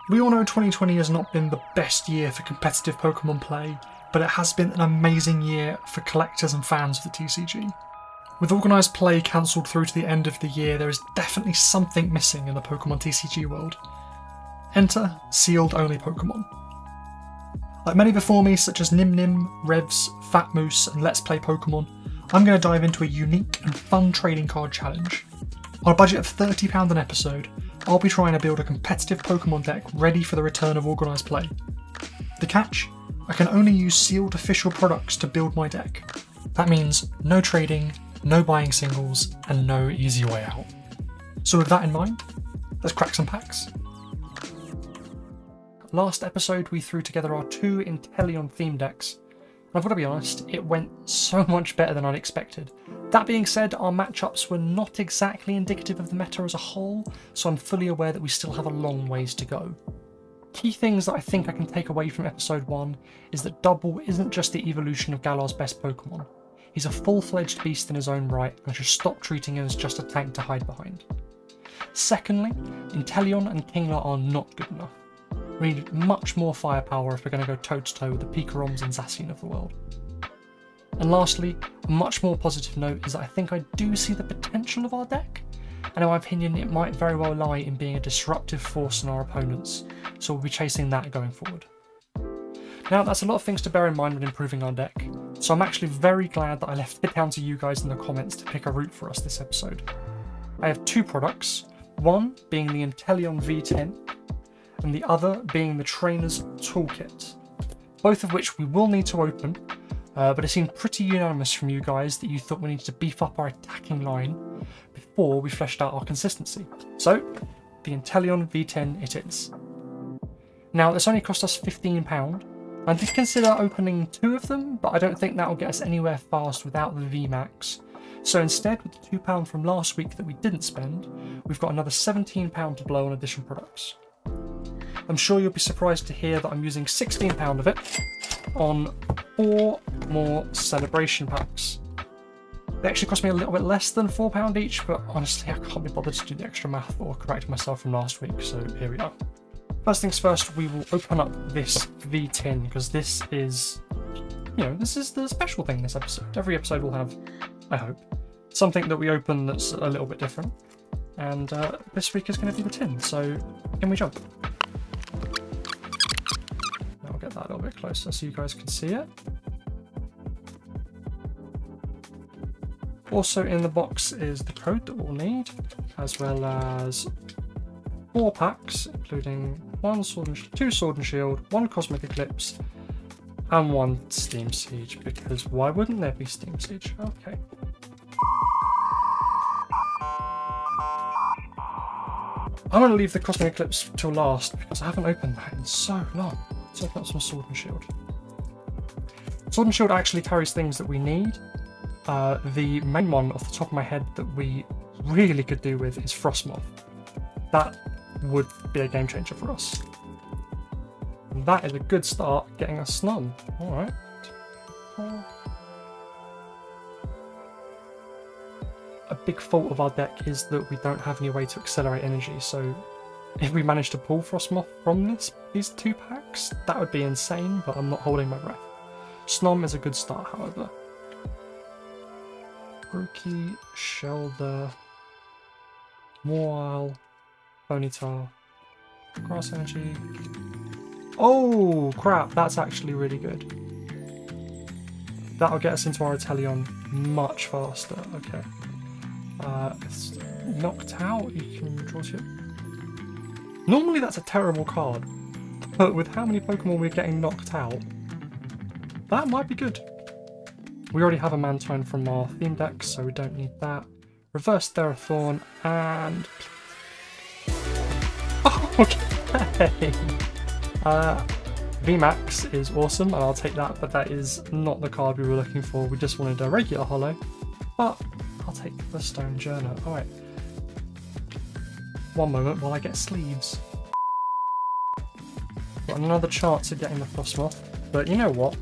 We all know 2020 has not been the best year for competitive Pokemon play, but it has been an amazing year for collectors and fans of the TCG. With organised play cancelled through to the end of the year, there is definitely something missing in the Pokemon TCG world. Enter Sealed Only Pokémon. Like many before me, such as Nim Nim, Revs, Fat Moose and Let's Play Pokemon, I'm going to dive into a unique and fun trading card challenge. On a budget of £30 an episode, I'll be trying to build a competitive Pokemon deck ready for the return of organised play. The catch? I can only use sealed official products to build my deck. That means no trading, no buying singles, and no easy way out. So with that in mind, let's crack some packs. Last episode we threw together our 2 Inteleon theme decks. I've got to be honest, it went so much better than I'd expected. That being said, our matchups were not exactly indicative of the meta as a whole, so I'm fully aware that we still have a long ways to go. Key things that I think I can take away from episode 1 is that Dubwool isn't just the evolution of Galar's best Pokemon. He's a full-fledged beast in his own right, and I should stop treating him as just a tank to hide behind. Secondly, Inteleon and Kingler are not good enough. We need much more firepower if we're going to go toe-to-toe with the Pikaroms and Zacian of the world. And lastly, a much more positive note is that I think I do see the potential of our deck, and in my opinion it might very well lie in being a disruptive force on our opponents, so we'll be chasing that going forward. Now that's a lot of things to bear in mind when improving our deck, so I'm actually very glad that I left it down to you guys in the comments to pick a route for us this episode. I have 2 products, one being the Inteleon V Tin, and the other being the Trainer's Toolkit, both of which we will need to open, but it seemed pretty unanimous from you guys that you thought we needed to beef up our attacking line before we fleshed out our consistency. So, the Inteleon V Tin it is. Now, this only cost us £15. I did consider opening 2 of them, but I don't think that will get us anywhere fast without the VMAX. So instead, with the £2 from last week that we didn't spend, we've got another £17 to blow on additional products. I'm sure you'll be surprised to hear that I'm using £16 of it on 4 more celebration packs. They actually cost me a little bit less than £4 each, but honestly I can't be bothered to do the extra math or correct myself from last week, so here we are. First things first, we will open up this V Tin, because this is, this is the special thing this episode. Every episode will have, I hope, something that we open that's a little bit different. And this week is going to be the tin, so can we jump? I'll get that a little bit closer so you guys can see it. Also in the box is the code that we'll need, as well as 4 packs, including 2 Sword and Shield, 1 Cosmic Eclipse, and 1 Steam Siege, because why wouldn't there be Steam Siege? Okay. I'm going to leave the Cosmic Eclipse till last because I haven't opened that in so long. Let's open up some Sword and Shield. Sword and Shield actually carries things that we need. The main one off the top of my head that we really could do with is Frostmoth. That would be a game changer for us. And that is a good start getting us Snun. Alright. A big fault of our deck is that we don't have any way to accelerate energy, so if we manage to pull Frostmoth from these 2 packs, that would be insane, but I'm not holding my breath. Snom is a good start, however. Rookie, Shelder, Mawile, Ponyta, Grass Energy. Oh crap, that's actually really good. That'll get us into our Inteleon much faster. Okay. It's knocked out, you can draw to it. Normally that's a terrible card, but with how many Pokemon we're getting knocked out, that might be good. We already have a Mantine from our theme deck, so we don't need that. Reverse Therathorn and... okay! VMAX is awesome, and I'll take that, but that is not the card we were looking for. We just wanted a regular holo, but I'll take the Stone Journo. Alright. One moment while I get sleeves. Got another chance of getting the Frostmoth, but you know what?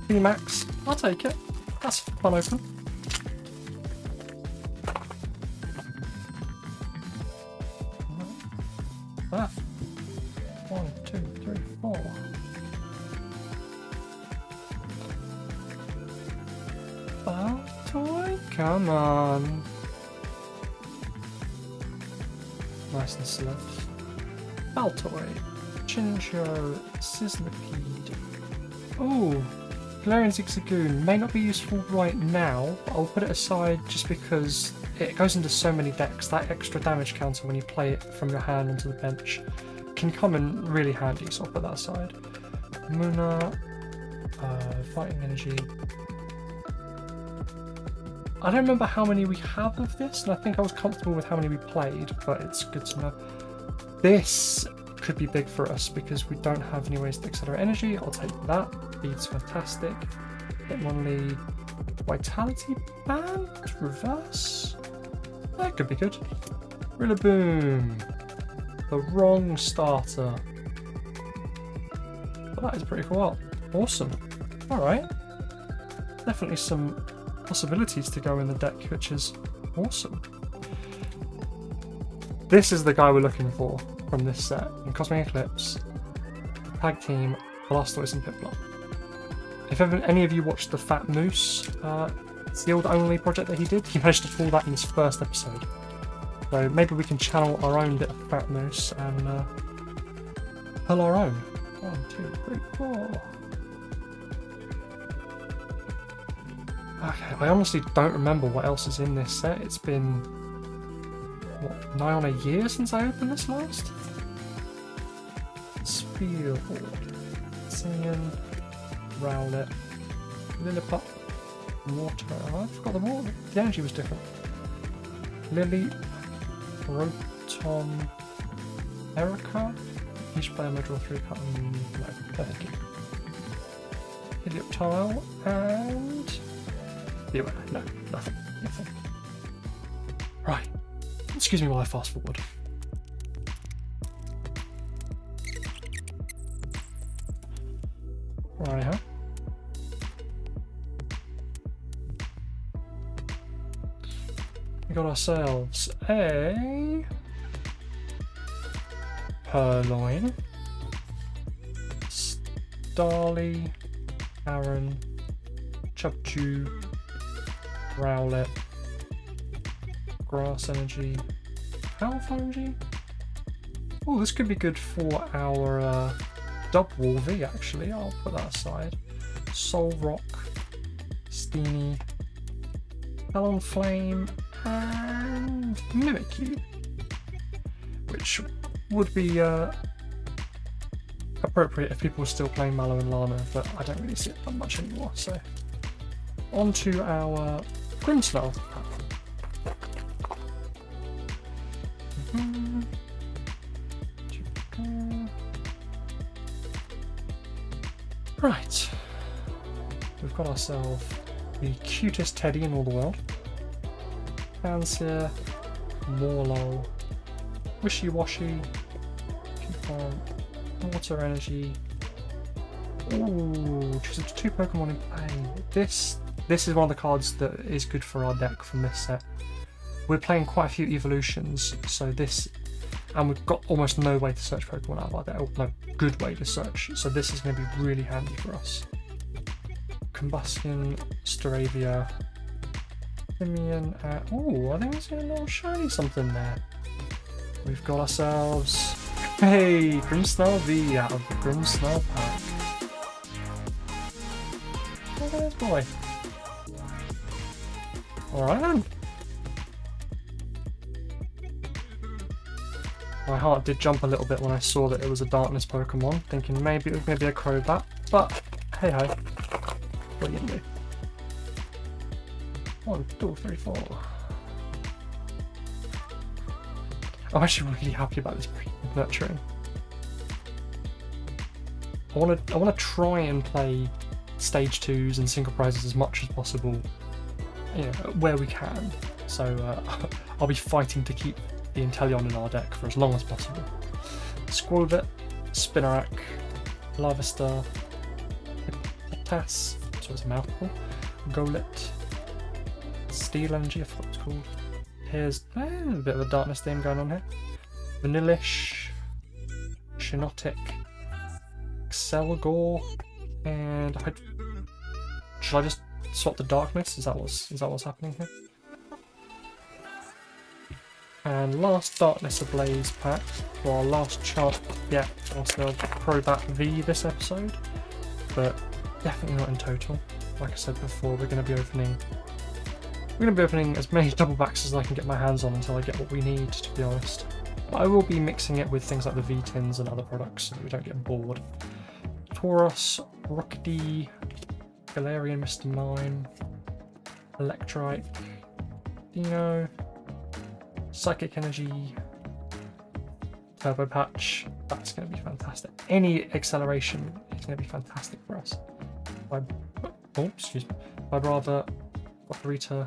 VMAX, I'll take it. That's fun open. That. 1, 2, 3, 4. Toy, come on. Nice and slow. Baltoy, Chincho, Sizzlipede. Oh, Galarian Zigzagoon may not be useful right now, but I'll put it aside just because it goes into so many decks. That extra damage counter when you play it from your hand onto the bench can come in really handy, so I'll put that aside. Muna, Fighting Energy. I don't remember how many we have of this, and I think I was comfortable with how many we played, but it's good to know. This could be big for us because we don't have any ways to accelerate energy. I'll take that. Bede's fantastic. Hitmonlee, Vitality Band, Reverse. That could be good. Rillaboom, the wrong starter. But that is pretty cool. Awesome. Alright. Definitely some possibilities to go in the deck, which is awesome. This is the guy we're looking for from this set. In Cosmic Eclipse, Tag Team, Blastoise and Piplup. If ever any of you watched the Fat Moose Sealed Only project that he did, he managed to pull that in his first episode. So maybe we can channel our own bit of Fat Moose and pull our own. 1, 2, 3, 4. Okay, I honestly don't remember what else is in this set. It's been, what, nigh on a year since I opened this last? Spielboard, Singing, Rowlet, Lillipup, Water. Oh, I forgot the water. The energy was different. Lily, Rotom, Erica. Each player may draw 3 cards. No, thank you. Helioptile and. No, nothing. Right. Excuse me while I fast forward. Righty-ho. We got ourselves a Purloin, Starly, Aaron, Chubchoo, Rowlet, Grass Energy, Powerful Energy. Oh, this could be good for our Dubwool V actually, I'll put that aside. Solrock, Steenie, Talonflame, and Mimikyu. Which would be appropriate if people were still playing Mallow and Lana, but I don't really see it that much anymore, so. On to our Grimmsnarl. Right, we've got ourselves the cutest teddy in all the world. Fancier, Morlow, Wishy Washy, Coupon, Water Energy. Ooh, just 2 Pokemon in play. This is one of the cards that is good for our deck from this set. We're playing quite a few evolutions, so this, and we've got almost no way to search Pokemon out of our deck, or no good way to search, so this is going to be really handy for us. Combustion, Staravia, Simeon, oh, I think there's a little shiny something there. We've got ourselves, hey, Grimmsnarl V out of the Grimmsnarl pack. Look at this boy. Alright then. My heart did jump a little bit when I saw that it was a Darkness Pokemon, thinking maybe it was going to be a Crobat, but hey ho. What are you going to do? 1, 2, 3, 4. I'm actually really happy about this nurturing. I want to try and play stage 2s and single prizes as much as possible, you know, where we can. So I'll be fighting to keep the Inteleon in our deck for as long as possible. Squirtle, Spinarak, Larvestar, Tass, so it's a mouthful, Golett, Steel Energy, I forgot what it's called. Here's a bit of a Darkness theme going on here. Vanillish, Shinotic, Excelgor, and should I just swap the Darkness? Is that what's happening here? And last Darkness Ablaze pack for our last chart yet. Also Crobat V this episode, but definitely not in total. Like I said before, we're going to be opening as many double backs as I can get my hands on until I get what we need, to be honest. But I will be mixing it with things like the V Tins and other products so that we don't get bored. Tauros, Rockety, Galarian Mr. Mime, Electrike, Dino, Psychic Energy, Turbo Patch. That's going to be fantastic. Any acceleration is going to be fantastic for us. Vibrava, Rita,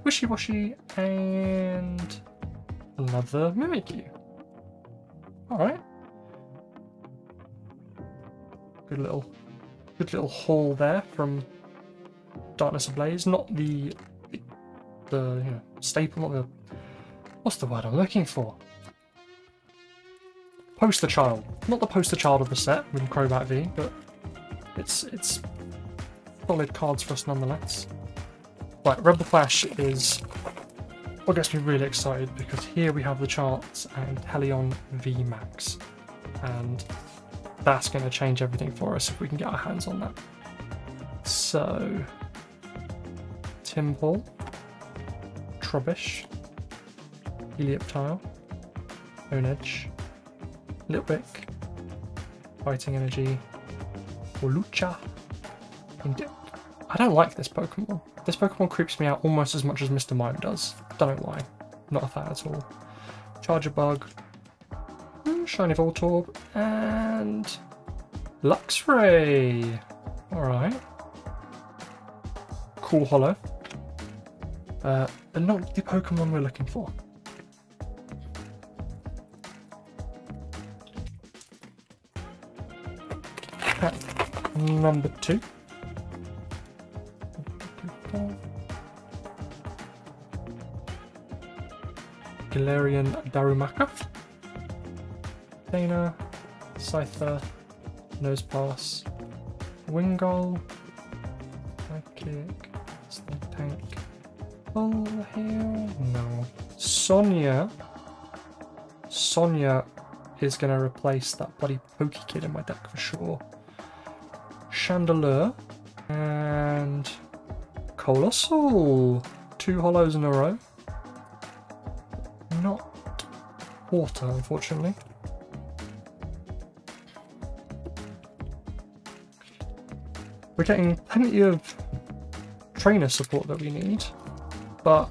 Wishy Washy, and another Mimikyu. Alright. Good little haul there from Darkness Ablaze. Not the staple, not the, what's the word I'm looking for? Poster child. Not the poster child of the set with Crobat V, but it's solid cards for us nonetheless. Right, Rebel Clash is what gets me really excited, because here we have the charts and Inteleon V Max, and that's going to change everything for us if we can get our hands on that. So, Timble, Trubbish, Helioptile, Onedge, Litwick, Fighting Energy, Olucha. I don't like this Pokemon. This Pokemon creeps me out almost as much as Mr. Mime does. Don't know why. Not a fan at all. Charger Bug, Shiny Voltorb, and Luxray. Alright. Cool holo. But not the Pokemon we're looking for. Pack number 2. Galarian Darumaka, Dana, Scyther, Nosepass, Wingull, Sidekick, Tank, Full Heal, no. Sonia is going to replace that bloody Poké Kid in my deck for sure. Chandelure, and Colossal. 2 holos in a row. Not water, unfortunately. We're getting plenty of trainer support that we need, but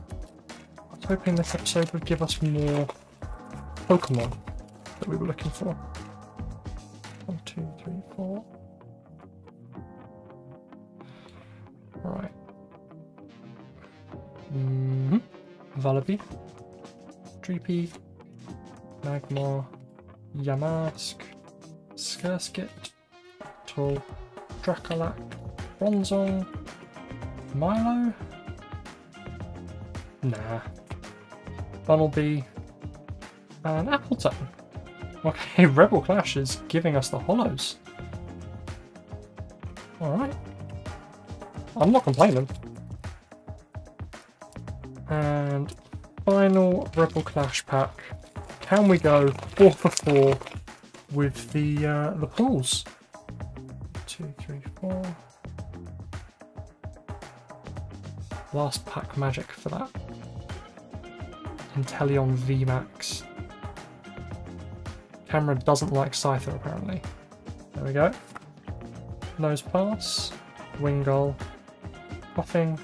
I was hoping this episode would give us more Pokemon that we were looking for. 1, 2, 3, 4. Right. Vullaby, Dreepy, Magmar, Yamask, Skurskit, Tull, Dracolac, Bronzong, Milo? Nah. Bunnelby, and Appletone. Okay, Rebel Clash is giving us the holos. Alright. I'm not complaining. And final Rebel Clash pack. Can we go 4 for 4 with the pulls? 2, 3, 4. Last pack magic for that. Inteleon V Max. Camera doesn't like Scyther apparently. There we go. Nosepass, Wingull, Puffing,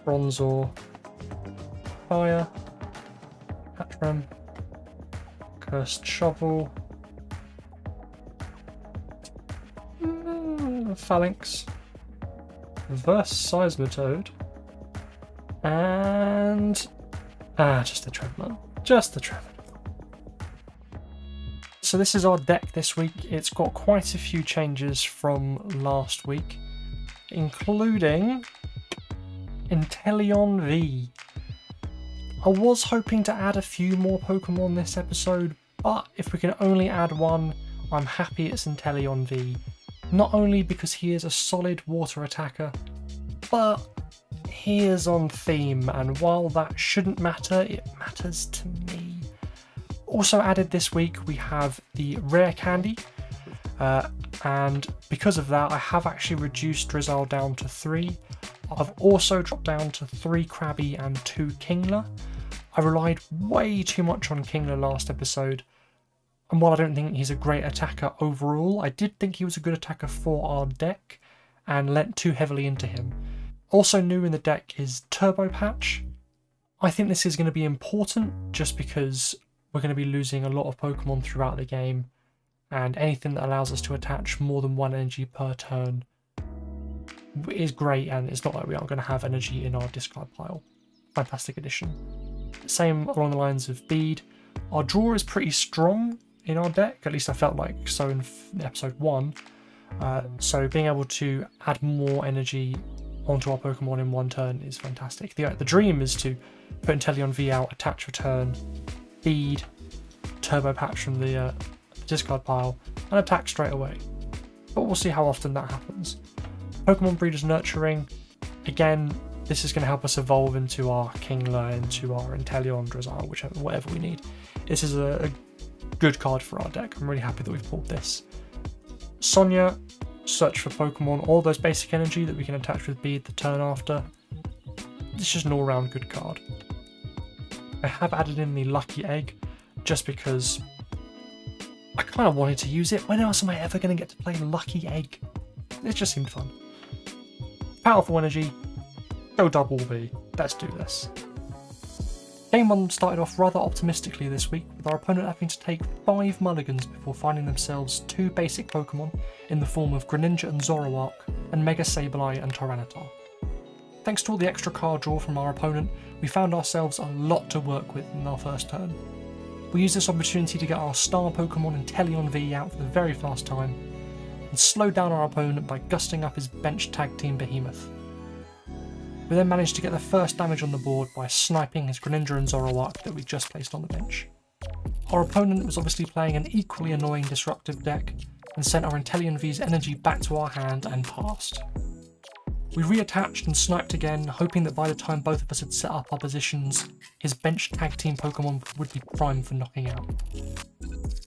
Bronzor, Fire, Hatchram, Cursed Shovel, Phalanx, Reverse Seismitoad, and just a Trevenant. Just a Trevenant. So this is our deck this week. It's got quite a few changes from last week, including Inteleon V. I was hoping to add a few more Pokemon this episode, but if we can only add one, I'm happy it's Inteleon V. Not only because he is a solid water attacker, but he is on theme, and while that shouldn't matter, it matters to me. Also added this week we have the Rare Candy, and because of that I have actually reduced Drizzile down to 3. I've also dropped down to 3 Krabby and 2 Kingler. I relied way too much on Kingler last episode, and while I don't think he's a great attacker overall, I did think he was a good attacker for our deck and lent too heavily into him. Also new in the deck is Turbo Patch. I think this is going to be important just because we're going to be losing a lot of Pokemon throughout the game, and anything that allows us to attach more than 1 energy per turn is great, and it's not like we aren't going to have energy in our discard pile. Fantastic addition. Same along the lines of Bede. Our draw is pretty strong in our deck, at least I felt like so in episode 1. So being able to add more energy onto our Pokemon in 1 turn is fantastic. The dream is to put Inteleon V out, attach return, Bede, Turbo Patch from the discard pile, and attack straight away. But we'll see how often that happens. Pokemon Breeders Nurturing, again, this is going to help us evolve into our Kingler, into our Inteleon, Drizzile, whatever we need. This is a good card for our deck. I'm really happy that we've pulled this. Sonia, Search for Pokemon, all those basic energy that we can attach with Bede the turn after. It's just an all-round good card. I have added in the Lucky Egg just because I kind of wanted to use it. When else am I ever going to get to play Lucky Egg? It just seemed fun. Powerful energy, go Dubwool V. Let's do this. Game 1 started off rather optimistically this week, with our opponent having to take 5 mulligans before finding themselves 2 basic Pokemon in the form of Greninja and Zoroark, and Mega Sableye and Tyranitar. Thanks to all the extra card draw from our opponent, we found ourselves a lot to work with in our first turn. We used this opportunity to get our star Pokemon Inteleon V out for the very first time, and slowed down our opponent by gusting up his bench tag team behemoth. We then managed to get the first damage on the board by sniping his Greninja and Zoroark that we just placed on the bench. Our opponent was obviously playing an equally annoying disruptive deck, and sent our Inteleon V's energy back to our hand and passed. We reattached and sniped again, hoping that by the time both of us had set up our positions, his bench tag team Pokemon would be primed for knocking out.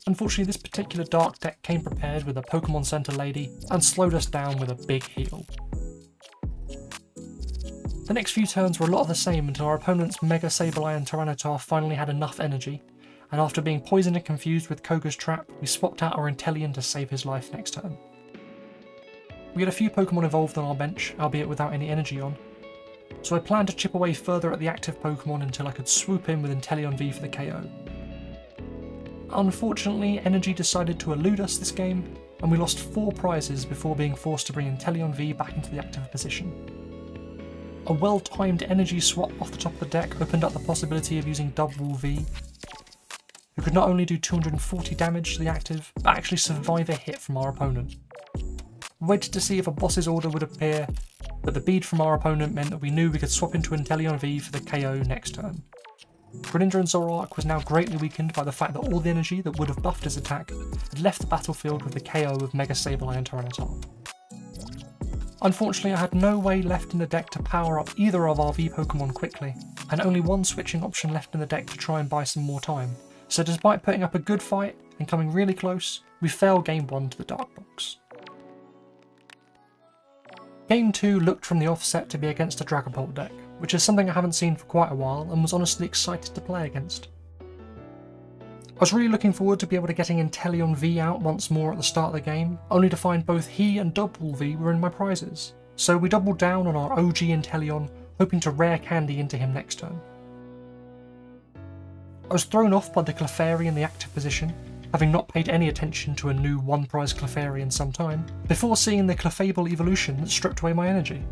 Unfortunately, this particular dark deck came prepared with a Pokemon Center Lady and slowed us down with a big heal. The next few turns were a lot of the same until our opponent's Mega Sableye and Tyranitar finally had enough energy, and after being poisoned and confused with Koga's trap, we swapped out our Inteleon to save his life next turn. We had a few Pokemon evolved on our bench, albeit without any energy on, so I planned to chip away further at the active Pokemon until I could swoop in with Inteleon V for the KO. Unfortunately, energy decided to elude us this game, and we lost 4 prizes before being forced to bring Inteleon V back into the active position. A well-timed energy swap off the top of the deck opened up the possibility of using Dubwool V, who could not only do 240 damage to the active, but actually survive a hit from our opponent. We waited to see if a boss's order would appear, but the Bede from our opponent meant that we knew we could swap into Inteleon V for the KO next turn. Greninja and Zoroark was now greatly weakened by the fact that all the energy that would have buffed his attack had left the battlefield with the KO of Mega Sableye and Tyranitar. Unfortunately, I had no way left in the deck to power up either of our V Pokemon quickly, and only one switching option left in the deck to try and buy some more time, so despite putting up a good fight and coming really close, we fell Game 1 to the Dark Box. Game 2 looked from the offset to be against a Dragapult deck, which is something I haven't seen for quite a while and was honestly excited to play against. I was really looking forward to be able to getting Inteleon V out once more at the start of the game, only to find both he and Dubwool V were in my prizes, so we doubled down on our OG Inteleon, hoping to Rare Candy into him next turn. I was thrown off by the Clefairy in the active position, having not paid any attention to a new 1-prize Clefairy in some time, before seeing the Clefable evolution that stripped away my energy.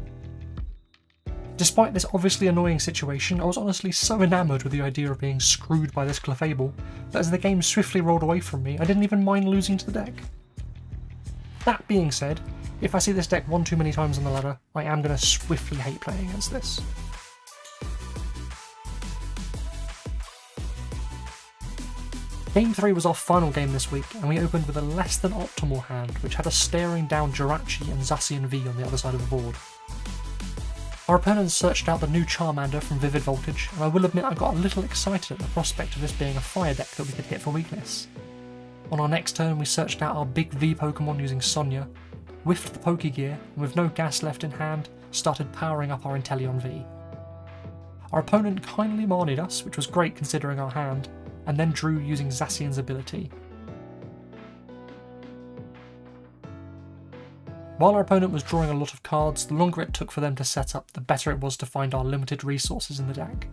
Despite this obviously annoying situation, I was honestly so enamoured with the idea of being screwed by this Clefable that as the game swiftly rolled away from me, I didn't even mind losing to the deck. That being said, if I see this deck one too many times on the ladder, I am going to swiftly hate playing against this. Game 3 was our final game this week, and we opened with a less than optimal hand, which had us staring down Jirachi and Zacian V on the other side of the board. Our opponents searched out the new Charmander from Vivid Voltage, and I will admit I got a little excited at the prospect of this being a fire deck that we could hit for weakness. On our next turn we searched out our big V Pokemon using Sonia, whiffed the Pokégear, and with no gas left in hand, started powering up our Inteleon V. Our opponent kindly manied us, which was great considering our hand, and then drew using Zacian's ability. While our opponent was drawing a lot of cards, the longer it took for them to set up, the better it was to find our limited resources in the deck.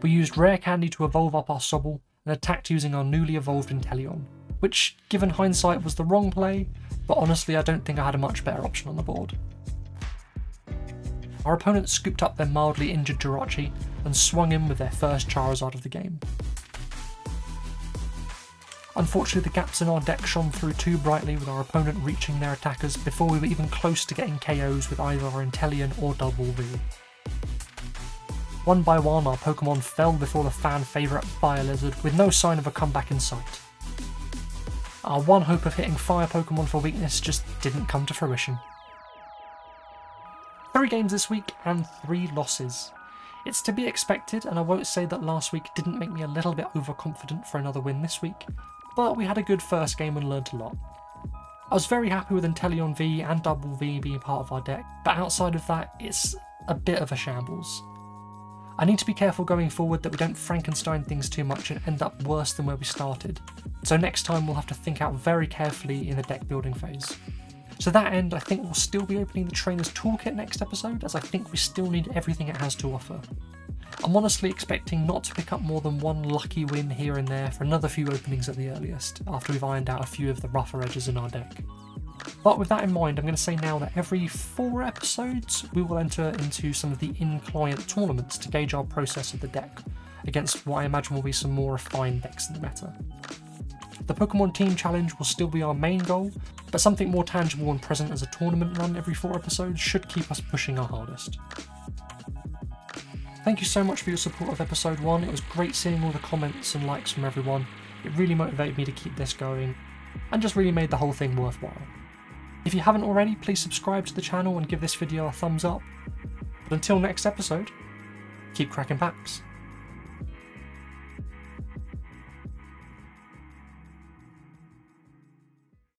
We used Rare Candy to evolve up our Sobble, and attacked using our newly evolved Inteleon, which, given hindsight, was the wrong play, but honestly I don't think I had a much better option on the board. Our opponent scooped up their mildly injured Jirachi and swung in with their first Charizard of the game. Unfortunately, the gaps in our deck shone through too brightly, with our opponent reaching their attackers before we were even close to getting KOs with either our Inteleon or Dubwool V. One by one, our Pokemon fell before the fan favourite Fire Lizard, with no sign of a comeback in sight. Our one hope of hitting Fire Pokemon for weakness just didn't come to fruition. 3 games this week and 3 losses. It's to be expected, and I won't say that last week didn't make me a little bit overconfident for another win this week, but we had a good first game and learnt a lot. I was very happy with Inteleon V and Dubwool V being part of our deck, but outside of that, it's a bit of a shambles. I need to be careful going forward that we don't Frankenstein things too much and end up worse than where we started, so next time we'll have to think out very carefully in the deck building phase. To that end, I think we'll still be opening the Trainer's Toolkit next episode, as I think we still need everything it has to offer. I'm honestly expecting not to pick up more than one lucky win here and there for another few openings at the earliest, after we've ironed out a few of the rougher edges in our deck. But with that in mind, I'm going to say now that every 4 episodes we will enter into some of the in-client tournaments to gauge our process of the deck, against what I imagine will be some more refined decks in the meta. The Pokemon Team Challenge will still be our main goal, but something more tangible and present as a tournament run every 4 episodes should keep us pushing our hardest. Thank you so much for your support of episode 1, it was great seeing all the comments and likes from everyone, it really motivated me to keep this going, and just really made the whole thing worthwhile. If you haven't already, please subscribe to the channel and give this video a thumbs up, but until next episode, keep cracking packs.